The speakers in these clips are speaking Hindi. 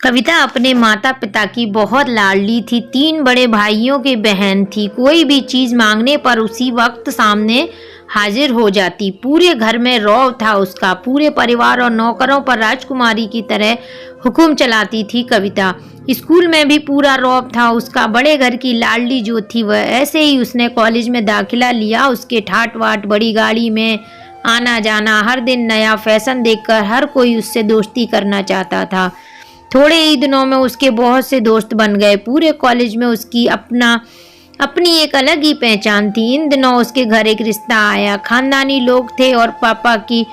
कविता अपने माता पिता की बहुत लाडली थी। 3 बड़े भाइयों की बहन थी। कोई भी चीज मांगने पर उसी वक्त सामने हाजिर हो जाती। पूरे घर में रौब था उसका। पूरे परिवार और नौकरों पर राजकुमारी की तरह हुक्म चलाती थी कविता। स्कूल में भी पूरा रौब था उसका। बड़े घर की लाडली जो थी वह। ऐसे ही उसने कॉलेज में दाखिला लिया। उसके ठाट बाट, बड़ी गाड़ी में आना जाना, हर दिन नया फैशन देखकर हर कोई उससे दोस्ती करना चाहता था। थोड़े ही दिनों में उसके बहुत से दोस्त बन गए। पूरे कॉलेज में उसकी अपनी एक अलग ही पहचान थी। इन दिनों उसके घर एक रिश्ता आया। खानदानी लोग थे और पापा की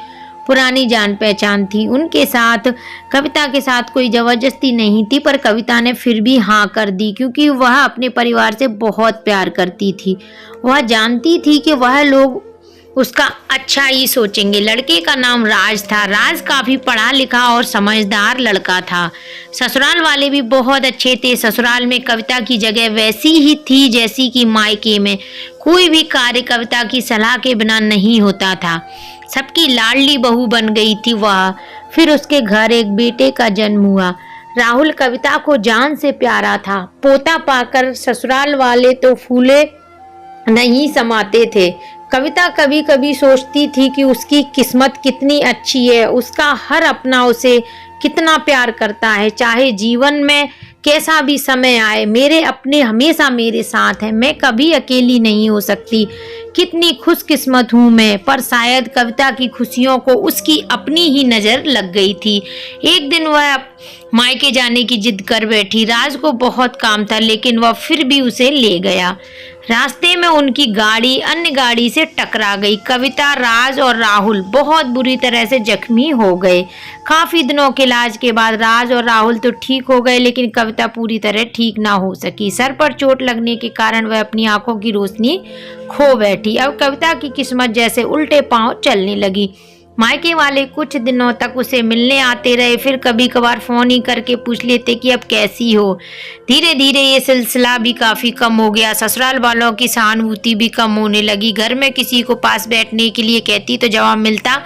पुरानी जान पहचान थी। उनके साथ कविता के साथ कोई जबरदस्ती नहीं थी, पर कविता ने फिर भी हाँ कर दी, क्योंकि वह अपने परिवार से बहुत प्यार करती थी। वह जानती थी कि वह लोग उसका अच्छा ही सोचेंगे। लड़के का नाम राज था। राज काफी पढ़ा लिखा और समझदार लड़का था। ससुराल वाले भी बहुत अच्छे थे। ससुराल में कविता की जगह वैसी ही थी जैसी कि मायके में। कोई भी कार्य कविता की सलाह के बिना नहीं होता था। सबकी लाडली बहू बन गई थी वह। फिर उसके घर एक बेटे का जन्म हुआ। राहुल कविता को जान से प्यारा था। पोता पाकर ससुराल वाले तो फूले नहीं समाते थे। कविता कभी कभी सोचती थी कि उसकी किस्मत कितनी अच्छी है। उसका हर अपना उसे कितना प्यार करता है। चाहे जीवन में कैसा भी समय आए, मेरे अपने हमेशा मेरे साथ हैं। मैं कभी अकेली नहीं हो सकती। कितनी खुशकिस्मत हूँ मैं। पर शायद कविता की खुशियों को उसकी अपनी ही नज़र लग गई थी। एक दिन वह मायके जाने की जिद कर बैठी। राज को बहुत काम था, लेकिन वह फिर भी उसे ले गया। रास्ते में उनकी गाड़ी अन्य गाड़ी से टकरा गई। कविता, राज और राहुल बहुत बुरी तरह से जख्मी हो गए। काफी दिनों के इलाज के बाद राज और राहुल तो ठीक हो गए, लेकिन कविता पूरी तरह ठीक ना हो सकी। सर पर चोट लगने के कारण वह अपनी आंखों की रोशनी खो बैठी। अब कविता की किस्मत जैसे उल्टे पांव चलने लगी। मायके वाले कुछ दिनों तक उसे मिलने आते रहे, फिर कभी कभार फोन ही करके पूछ लेते कि अब कैसी हो। धीरे धीरे ये सिलसिला भी काफी कम हो गया। ससुराल वालों की सहानुभूति भी कम होने लगी। घर में किसी को पास बैठने के लिए कहती तो जवाब मिलता,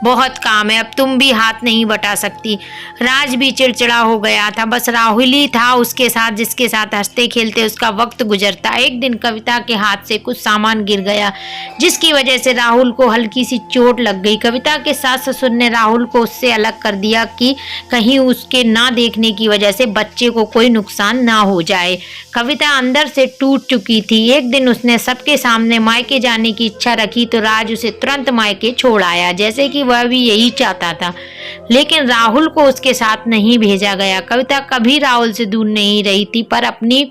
बहुत काम है, अब तुम भी हाथ नहीं बटा सकती। राज भी चिड़चिड़ा हो गया था। बस राहुल ही था उसके साथ, जिसके साथ हंसते खेलते उसका वक्त गुजरता। एक दिन कविता के हाथ से कुछ सामान गिर गया, जिसकी वजह से राहुल को हल्की सी चोट लग गई। कविता के सास ससुर ने राहुल को उससे अलग कर दिया कि कहीं उसके ना देखने की वजह से बच्चे को कोई नुकसान ना हो जाए। कविता अंदर से टूट चुकी थी। एक दिन उसने सबके सामने मायके जाने की इच्छा रखी तो राज उसे तुरंत मायके छोड़ आया, जैसे कि वह भी यही चाहता था। लेकिन राहुल को उसके साथ नहीं भेजा गया। कविता कभी राहुल से दूर नहीं रही थी, पर अपनी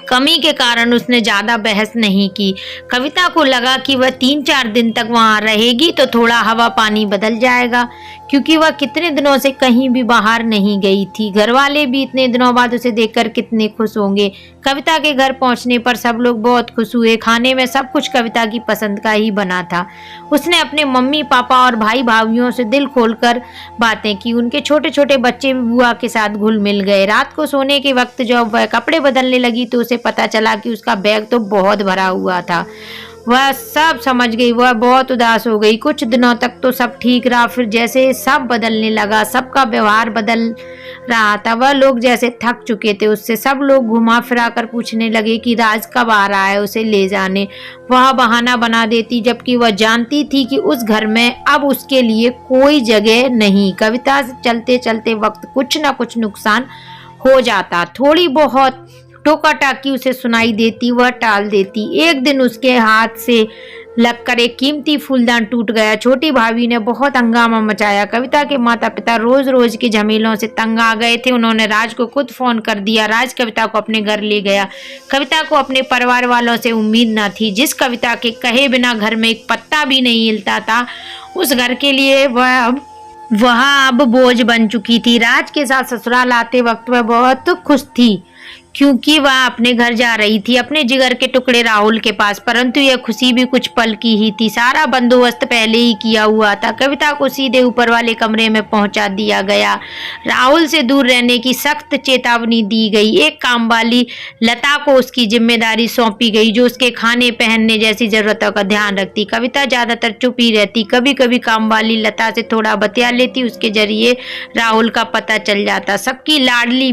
कमी के कारण उसने ज्यादा बहस नहीं की। कविता को लगा कि वह 3-4 दिन तक वहां रहेगी तो थोड़ा हवा पानी बदल जाएगा, क्योंकि वह कितने दिनों से कहीं भी बाहर नहीं गई थी। घर वाले भी इतने दिनों बाद उसे देखकर कितने खुश होंगे। कविता के घर पहुंचने पर सब लोग बहुत खुश हुए। खाने में सब कुछ कविता की पसंद का ही बना था। उसने अपने मम्मी पापा और भाई भाइयों से दिल खोलकर बातें की। उनके छोटे छोटे बच्चे भी बुआ के साथ घुल मिल गए। रात को सोने के वक्त जब वह कपड़े बदलने लगी तो उसे पता चला कि उसका बैग तो बहुत भरा हुआ था। वह सब समझ गई। वह बहुत उदास हो गई। कुछ दिनों तक तो सब ठीक रहा, फिर जैसे सब बदलने लगा। सबका व्यवहार बदल रहा था। वह लोग जैसे थक चुके थे उससे। सब लोग घुमा फिरा कर पूछने लगे कि राज कब आ रहा है उसे ले जाने। वह बहाना बना देती, जबकि वह जानती थी कि उस घर में अब उसके लिए कोई जगह नहीं। कविता से चलते चलते वक्त कुछ न कुछ नुकसान हो जाता। थोड़ी बहुत टोका टाकी उसे सुनाई देती, वह टाल देती। एक दिन उसके हाथ से लगकर एक कीमती फूलदान टूट गया। छोटी भाभी ने बहुत हंगामा मचाया। कविता के माता पिता रोज रोज के झमेलों से तंग आ गए थे। उन्होंने राज को खुद फोन कर दिया। राज कविता को अपने घर ले गया। कविता को अपने परिवार वालों से उम्मीद न थी। जिस कविता के कहे बिना घर में एक पत्ता भी नहीं हिलता था, उस घर के लिए वह अब बोझ बन चुकी थी। राज के साथ ससुराल आते वक्त वह बहुत खुश थी। क्योंकि वह अपने घर जा रही थी, अपने जिगर के टुकड़े राहुल के पास। परंतु यह खुशी भी कुछ पल की ही थी। सारा बंदोबस्त पहले ही किया हुआ था। कविता को सीधे ऊपर वाले कमरे में पहुंचा दिया गया। राहुल से दूर रहने की सख्त चेतावनी दी गई। एक काम वाली लता को उसकी जिम्मेदारी सौंपी गई, जो उसके खाने पहनने जैसी जरूरतों का ध्यान रखती। कविता ज्यादातर चुप ही रहती। कभी कभी काम वाली लता से थोड़ा बतिया लेती, उसके जरिए राहुल का पता चल जाता। सबकी लाडली